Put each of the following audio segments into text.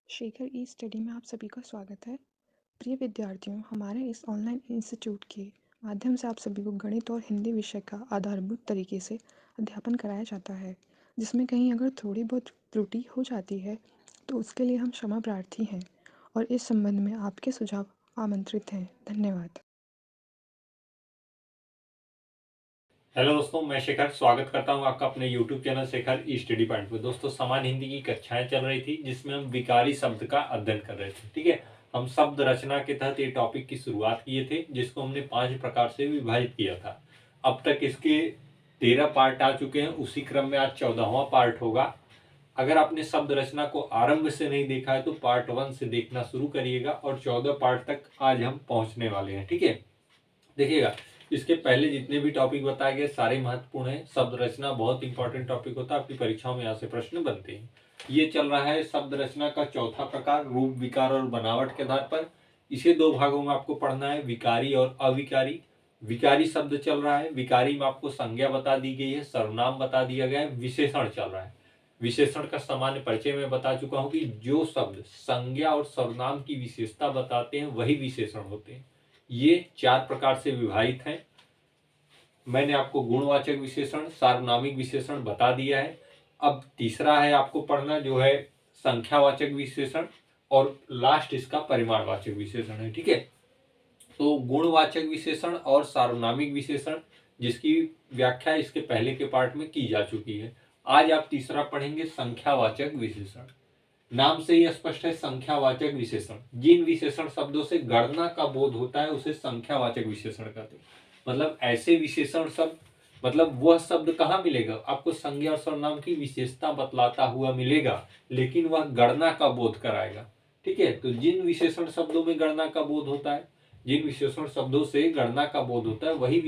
शेखर ई study में आप सभी का स्वागत है। प्रिय विद्यार्थियों, हमारे इस ऑनलाइन इंस्टीट्यूट के माध्यम से आप सभी को गणित और हिंदी विषय का आधारभूत तरीके से अध्यापन कराया जाता है, जिसमें कहीं अगर थोड़ी बहुत त्रुटि हो जाती है तो उसके लिए हम क्षमा प्रार्थी हैं और इस संबंध में आपके सुझाव आमंत्रित हैं। धन्यवाद। हेलो दोस्तों, मैं शेखर स्वागत करता हूं आपका अपने YouTube चैनल शेखर ई स्टडी पॉइंट पे। दोस्तों, सामान्य हिंदी की कक्षाएं चल रही थी जिसमें हम विकारी शब्द का अध्ययन कर रहे थे। ठीक है, हम शब्द रचना के तहत ये टॉपिक की शुरुआत किए थे जिसको हमने 5 प्रकार से विभाजित किया था। अब तक इसके 13 पार्ट आ चुके हैं। उसी क्रम में आज 14वां पार्ट होगा। अगर आपने शब्द रचना को आरंभ से नहीं देखा है तो पार्ट 1 से देखना शुरू करिएगा और 14 पार्ट तक आज हम पहुंचने वाले हैं। ठीक है, देखिएगा, इसके पहले जितने भी टॉपिक बताए गए सारे महत्वपूर्ण हैं। शब्द रचना बहुत इंपॉर्टेंट टॉपिक होता है, आपकी परीक्षाओं में यहाँ से प्रश्न बनते हैं। ये चल रहा है शब्द रचना का चौथा प्रकार, रूप विकार और बनावट के आधार पर। इसे 2 भागों में आपको पढ़ना है, विकारी और अविकारी। विकारी शब्द चल रहा है, विकारी में आपको संज्ञा बता दी गई है, सर्वनाम बता दिया गया है, विशेषण चल रहा है। विशेषण का सामान्य परिचय में बता चुका हूं कि जो शब्द संज्ञा और सर्वनाम की विशेषता बताते हैं वही विशेषण होते हैं। ये 4 प्रकार से विभाजित हैं। मैंने आपको गुणवाचक विशेषण, सार्वनामिक विशेषण बता दिया है। अब तीसरा है आपको पढ़ना, जो है संख्यावाचक विशेषण, और लास्ट इसका परिमाणवाचक विशेषण है। ठीक है, तो गुणवाचक विशेषण और सार्वनामिक विशेषण जिसकी व्याख्या इसके पहले के पार्ट में की जा चुकी है। आज आप तीसरा पढ़ेंगे, संख्यावाचक विशेषण। नाम से ही स्पष्ट है, संख्यावाचक विशेषण। जिन विशेषण शब्दों से गणना का बोध होता है उसे संख्यावाचक विशेषण कहते हैं। मतलब ऐसे विशेषण शब्द, मतलब वह शब्द कहाँ मिलेगा आपको, संज्ञा और सर्वनाम की विशेषता बतलाता हुआ मिलेगा, लेकिन वह गणना का बोध कराएगा। ठीक है, तो जिन विशेषण शब्दों में गणना का बोध होता है, जिन विशेषण शब्दों से गणना का बोध होता है, वही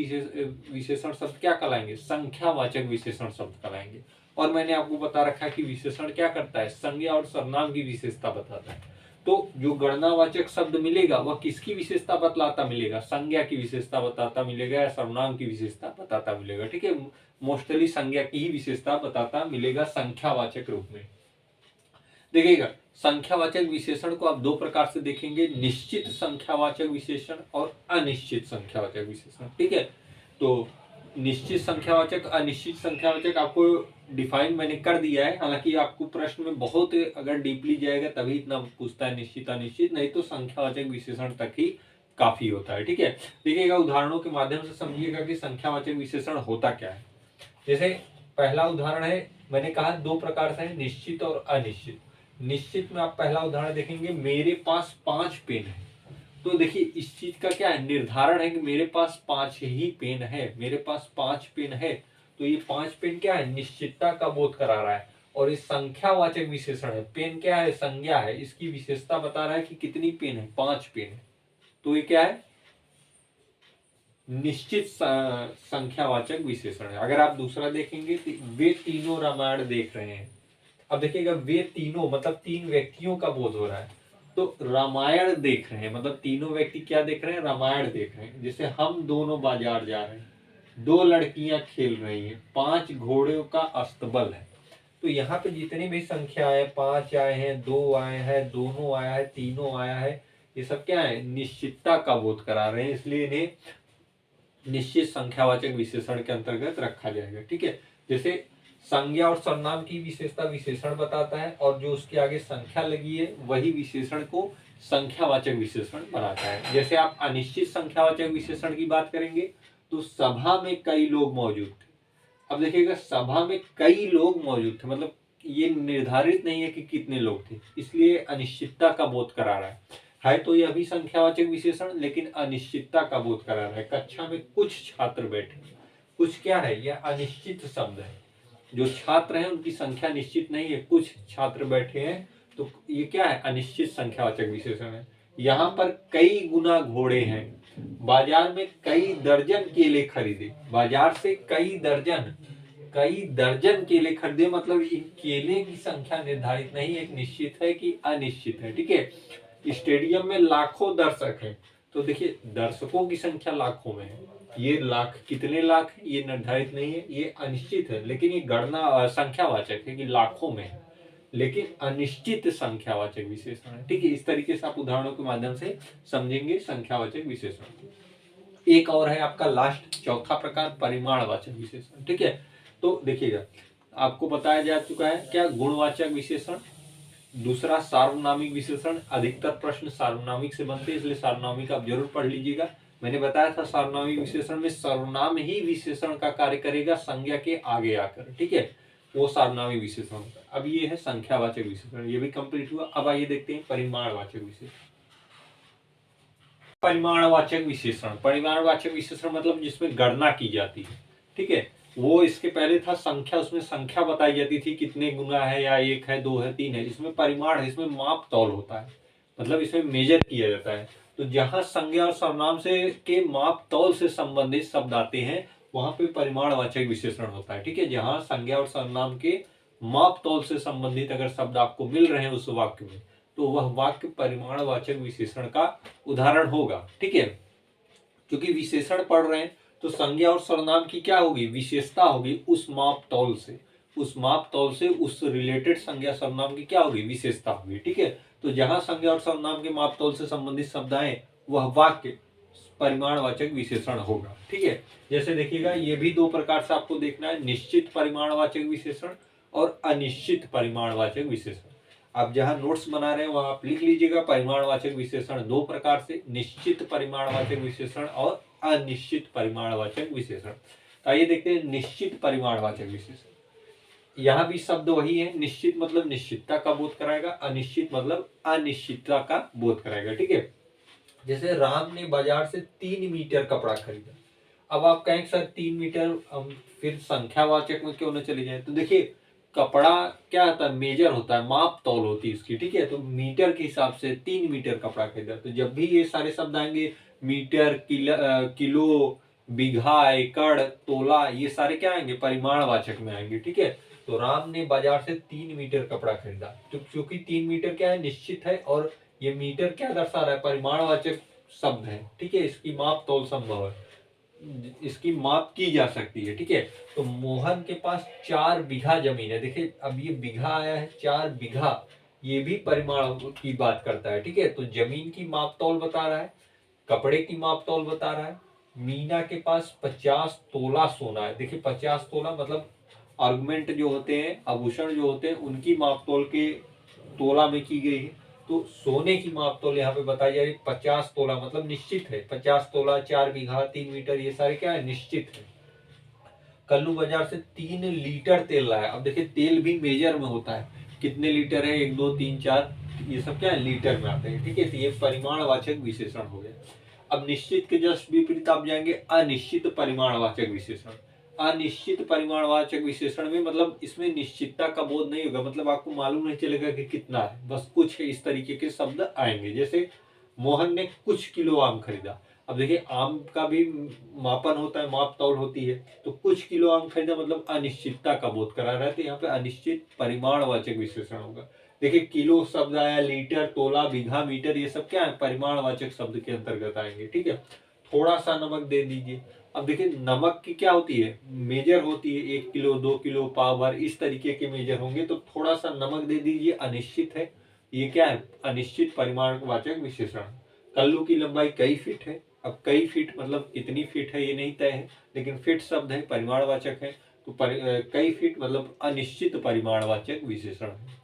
विशेषण शब्द क्या कहलाएंगे, संख्यावाचक विशेषण शब्द कहलाएंगे। और मैंने आपको बता रखा है कि विशेषण क्या करता है, संज्ञा और सर्वनाम की विशेषता बताता है। तो जो गणनावाचक शब्द मिलेगा वह किसकी विशेषता बतलाता मिलेगा, संज्ञा की विशेषता बताता मिलेगा या सर्वनाम की विशेषता बताता मिलेगा। ठीक है, मोस्टली संज्ञा की ही विशेषता बताता मिलेगा संख्यावाचक रूप में। देखिएगा, संख्यावाचक विशेषण को आप 2 प्रकार से देखेंगे, निश्चित संख्यावाचक विशेषण और अनिश्चित संख्यावाचक विशेषण। ठीक है, तो निश्चित संख्यावाचक, अनिश्चित संख्यावाचक आपको डिफाइन मैंने कर दिया है। हालांकि आपको प्रश्न में बहुत अगर डीपली जाएगा तभी इतना पूछता है निश्चित अनिश्चित, नहीं तो संख्यावाचक विशेषण तक ही काफी होता है। ठीक है, देखिएगा, उदाहरणों के माध्यम से समझिएगा कि संख्यावाचक विशेषण होता क्या है। जैसे पहला उदाहरण है, मैंने कहा 2 प्रकार से है, निश्चित और अनिश्चित। निश्चित में आप पहला उदाहरण देखेंगे, मेरे पास 5 पेन है। तो देखिए, इस चीज का क्या है, निर्धारण है कि मेरे पास 5 ही पेन है, मेरे पास 5 पेन है। तो ये 5 पेन क्या है, निश्चितता का बोध करा रहा है। और ये संख्यावाचक विशेषण है, पेन क्या है, संज्ञा है, इसकी विशेषता बता रहा है कि कितनी पेन है, 5 पेन है। तो ये क्या है, निश्चित संख्यावाचक विशेषण है। अगर आप दूसरा देखेंगे तो वे तीनों रामायण देख रहे हैं। अब देखिएगा, वे तीनों मतलब 3 व्यक्तियों का बोध हो रहा है। तो रामायण देख रहे हैं मतलब तीनों व्यक्ति क्या देख रहे हैं, रामायण देख रहे हैं। जैसे हम दोनों बाजार जा रहे हैं, 2 लड़कियां खेल रही हैं, 5 घोड़ों का अस्तबल है। तो यहाँ पे जितनी भी संख्या है, 5 आए हैं, 2 आए हैं, दोनों आया है, तीनों आया है, ये सब क्या है, निश्चितता का बोध करा रहे हैं, इसलिए इन्हें निश्चित संख्यावाचक विशेषण के अंतर्गत रखा जाएगा। ठीक है, जैसे संज्ञा और सर्वनाम की विशेषता विशेषण बताता है और जो उसके आगे संख्या लगी है वही विशेषण को संख्यावाचक विशेषण बनाता है। जैसे आप अनिश्चित संख्यावाचक विशेषण की बात करेंगे तो सभा में कई लोग मौजूद थे। अब देखिएगा, सभा में कई लोग मौजूद थे मतलब ये निर्धारित नहीं है कि कितने लोग थे, इसलिए अनिश्चितता का बोध करा रहा है तो यह भी संख्यावाचक विशेषण, लेकिन अनिश्चितता का बोध करा रहा है। कक्षा में कुछ छात्र बैठे, कुछ क्या है, यह अनिश्चित शब्द है। जो छात्र हैं उनकी संख्या निश्चित नहीं है, कुछ छात्र बैठे हैं, तो ये क्या है, अनिश्चित संख्यावाचक विशेषण है। यहाँ पर कई गुना घोड़े हैं, बाजार में कई दर्जन केले खरीदे, बाजार से कई दर्जन केले खरीदे, मतलब इन केले की संख्या निर्धारित नहीं है, एक निश्चित है कि अनिश्चित है। ठीक है, स्टेडियम में लाखों दर्शक हैं, तो देखिए दर्शकों की संख्या लाखों में है, ये लाख कितने लाख ये निर्धारित नहीं है, ये अनिश्चित है, लेकिन ये गणना संख्यावाचक है कि लाखों में है। लेकिन अनिश्चित संख्यावाचक विशेषण है। ठीक है, इस तरीके से आप उदाहरणों के माध्यम से समझेंगे संख्यावाचक विशेषण। एक और है आपका लास्ट चौथा प्रकार परिमाणवाचक विशेषण। ठीक है, तो देखिएगा आपको बताया जा चुका है क्या, गुणवाचक विशेषण, दूसरा सार्वनामिक विशेषण। अधिकतर प्रश्न सार्वनामिक से बनते हैं, इसलिए सार्वनामिक आप जरूर पढ़ लीजिएगा। मैंने बताया था सार्वनामिक विशेषण में सर्वनाम ही विशेषण का कार्य करेगा संज्ञा के आगे आकर। ठीक है, वो सार्वनामिक विशेषण होता है। अब ये है संख्यावाचक विशेषण, ये भी कंप्लीट हुआ। अब आइए देखते हैं परिमाणवाचक विशेषण। परिमाणवाचक विशेषण, परिमाणवाचक विशेषण मतलब जिसमें गणना की जाती है। ठीक है, वो इसके पहले था संख्या, उसमें संख्या बताई जाती थी कितने गुना है, या 1 है, 2 है, 3 है। इसमें परिमाण है, इसमें माप तौल होता है, मतलब इसमें मेजर किया जाता है। तो जहां संज्ञा और सर्वनाम से के माप तौल से संबंधित शब्द आते हैं वहां पे परिमाणवाचक विशेषण होता है। ठीक है, जहां संज्ञा और सर्वनाम के माप तौल से संबंधित अगर शब्द आपको मिल रहे हैं उस वाक्य में, तो वह वाक्य परिमाणवाचक विशेषण का उदाहरण होगा। ठीक है, क्योंकि विशेषण पढ़ रहे हैं तो संज्ञा और सर्वनाम की क्या होगी, विशेषता होगी उस माप तौल से, उस माप तौल से उस रिलेटेड संज्ञा सर्वनाम की क्या होगी, विशेषता होगी। ठीक है, तो जहां संज्ञा और सर्वनाम के माप तौल से संबंधित शब्द आए वह वाक्य परिमाणवाचक विशेषण होगा। ठीक है, जैसे देखिएगा ये भी दो प्रकार से आपको देखना है, निश्चित परिमाणवाचक विशेषण और अनिश्चित परिमाणवाचक विशेषण। आप जहां नोट्स बना रहे हैं वहां आप लिख लीजिएगा परिमाणवाचक विशेषण दो प्रकार से, निश्चित परिमाणवाचक विशेषण और अनिश्चित परिमाणवाचक विशेषण। तो आइए देखते हैं निश्चित परिमाणवाचक विशेषण। यहाँ भी शब्द वही है, निश्चित मतलब निश्चितता का बोध कराएगा, अनिश्चित मतलब अनिश्चितता का बोध कराएगा। ठीक है, जैसे राम ने बाजार से 3 मीटर कपड़ा खरीदा। अब आप कहेंगे सर 3 मीटर, हम फिर संख्यावाचक में क्यों न चले जाए। तो देखिए कपड़ा क्या होता है, मेजर होता है, माप तौल होती है इसकी। ठीक है, तो मीटर के हिसाब से 3 मीटर कपड़ा खरीदा। तो जब भी ये सारे शब्द आएंगे, मीटर, किलो, बीघा, एकड़, तोला, ये सारे क्या आएंगे, परिमाणवाचक में आएंगे। ठीक है, तो राम ने बाजार से 3 मीटर कपड़ा खरीदा। तो क्योंकि 3 मीटर क्या है, निश्चित है, और ये मीटर क्या दर्शा रहा है, परिमाणवाचक शब्द है। ठीक है, इसकी माप तौल संभव है, इसकी माप की जा सकती है। ठीक है, तो मोहन के पास 4 बीघा जमीन है। देखिए अब ये बीघा आया है, 4 बीघा, ये भी परिमाण की बात करता है। ठीक है, तो जमीन की माप तौल बता रहा है, कपड़े की माप तौल बता रहा है। मीना के पास 50 तोला सोना है। देखिए 50 तोला मतलब आर्गुमेंट जो होते हैं, आभूषण जो होते हैं, उनकी माप तौल के तोला में की गई है। तो सोने की माप तौल यहाँ पे बताई जा रही 50 तोला, मतलब निश्चित है। 50 तोला, 4 बीघा, 3 मीटर, ये सारे क्या है, निश्चित है। कल्लू बाजार से 3 लीटर तेल लाया। अब देखिए तेल भी मेजर में होता है, कितने लीटर है, 1 2 3 4, ये सब क्या है, लीटर में आते हैं। ठीक है, तो ये परिमाणवाचक विशेषण हो गया। अब निश्चित के जस्ट विपरीत आप जाएंगे अनिश्चित परिमाणवाचक विशेषण। अनिश्चित परिमाणवाचक विशेषण में मतलब इसमें निश्चितता का बोध नहीं होगा, मतलब आपको मालूम नहीं चलेगा कि कितना है, बस कुछ इस तरीके के शब्द आएंगे। जैसे मोहन ने कुछ किलो आम खरीदा। अब देखिए आम का भी मापन होता है, माप तौल होती है। तो कुछ किलो आम खरीदा मतलब अनिश्चितता का बोध करा रहा है, तो यहाँ पे अनिश्चित परिमाणवाचक विशेषण होगा। देखिए किलो शब्द आया, लीटर, तोला, बीघा, मीटर, ये सब क्या है, परिमाणवाचक शब्द के अंतर्गत आएंगे। ठीक है, थोड़ा सा नमक दे दीजिए। अब देखिए नमक की क्या होती है, मेजर होती है, 1 किलो, 2 किलो, पाव भर, इस तरीके के मेजर होंगे। तो थोड़ा सा नमक दे दीजिए, अनिश्चित है, ये क्या है, अनिश्चित परिमाणवाचक विशेषण। कल्लू की लंबाई कई फीट है। अब कई फीट मतलब कितनी फीट है ये नहीं तय है, लेकिन फीट शब्द है, परिमाणवाचक है। तो कई फीट मतलब अनिश्चित परिमाणवाचक विशेषण है।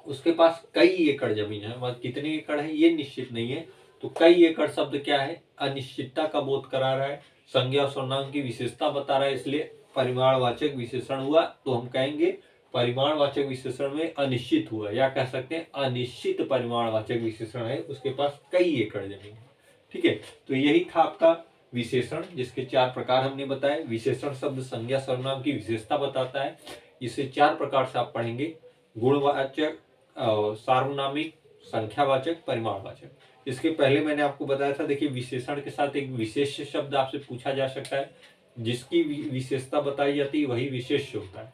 उसके पास कई एकड़ जमीन है, मतलब कितने एकड़ है ये निश्चित नहीं है। तो कई एकड़ शब्द क्या है, अनिश्चितता का बोध करा रहा है, संज्ञा और सर्वनाम की विशेषता बता रहा है, इसलिए परिमाणवाचक विशेषण हुआ। तो हम कहेंगे परिमाणवाचक विशेषण में अनिश्चित हुआ, या कह सकते हैं अनिश्चित परिमाणवाचक विशेषण है, उसके पास कई एकड़ जमीन है। ठीक है, तो यही था आपका विशेषण, जिसके 4 प्रकार हमने बताए। विशेषण शब्द संज्ञा सर्वनाम की विशेषता बताता है, इसे 4 प्रकार से आप पढ़ेंगे, गुणवाचक, सार्वनामिक, संख्यावाचक, परिमाणवाचक। इसके पहले मैंने आपको बताया था, देखिए विशेषण के साथ एक विशेष शब्द आपसे पूछा जा सकता है, जिसकी विशेषता बताई जाती है वही विशेष होता है।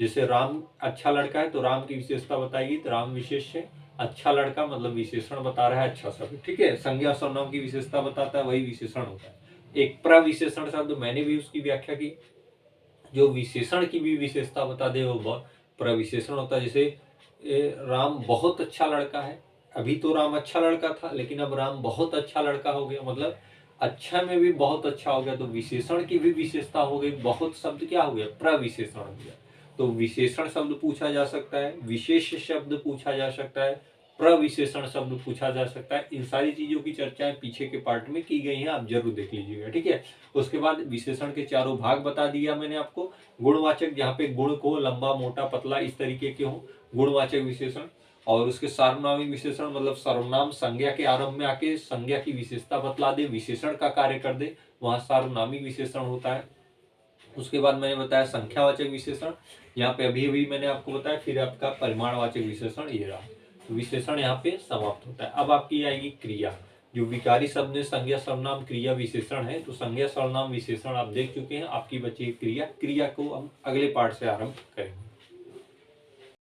जैसे राम अच्छा लड़का है, तो राम की विशेषता बताएगी तो राम विशेष है। अच्छा लड़का मतलब विशेषण बता रहा है, अच्छा शब्द। ठीक है, संज्ञा सर्वनाम की विशेषता बताता है, वही विशेषण होता है। एक प्रविशेषण शब्द, मैंने भी उसकी व्याख्या की, जो विशेषण की भी विशेषता बता दे वो प्रविशेषण होता है। जैसे राम बहुत अच्छा लड़का है। अभी तो राम अच्छा लड़का था, लेकिन अब राम बहुत अच्छा लड़का हो गया, मतलब अच्छा में भी बहुत अच्छा हो गया। तो विशेषण की भी विशेषता हो गई। बहुत शब्द क्या हो गया, प्रविशेषण हो गया। तो विशेषण शब्द पूछा जा सकता है, विशेष शब्द पूछा जा सकता है, प्रविशेषण शब्द पूछा जा सकता है। इन सारी चीजों की चर्चाएं पीछे के पार्ट में की गई हैं, आप जरूर देख लीजिएगा, ठीक है। उसके बाद विशेषण के चारों भाग बता दिया मैंने आपको। गुणवाचक, जहाँ पे गुण को लंबा मोटा पतला इस तरीके के हो, गुणवाचक विशेषण। और उसके सार्वनामिक विशेषण, मतलब सर्वनाम संज्ञा के आरंभ में आके संज्ञा की विशेषता बतला दे, विशेषण का कार्य कर दे, वहां सार्वनामिक विशेषण होता है। उसके बाद मैंने बताया संख्यावाचक विशेषण, यहाँ पे अभी अभी मैंने आपको बताया। फिर आपका परिमाणवाचक विशेषण ये रहा। तो विशेषण यहाँ पे समाप्त होता है। अब आपकी आएगी क्रिया। जो विकारी शब्द में संज्ञा सर्वनाम क्रिया विशेषण है, तो संज्ञा सर्वनाम विशेषण आप देख चुके हैं। आपकी बची क्रिया। क्रिया को हम अगले पार्ट से आरंभ करेंगे।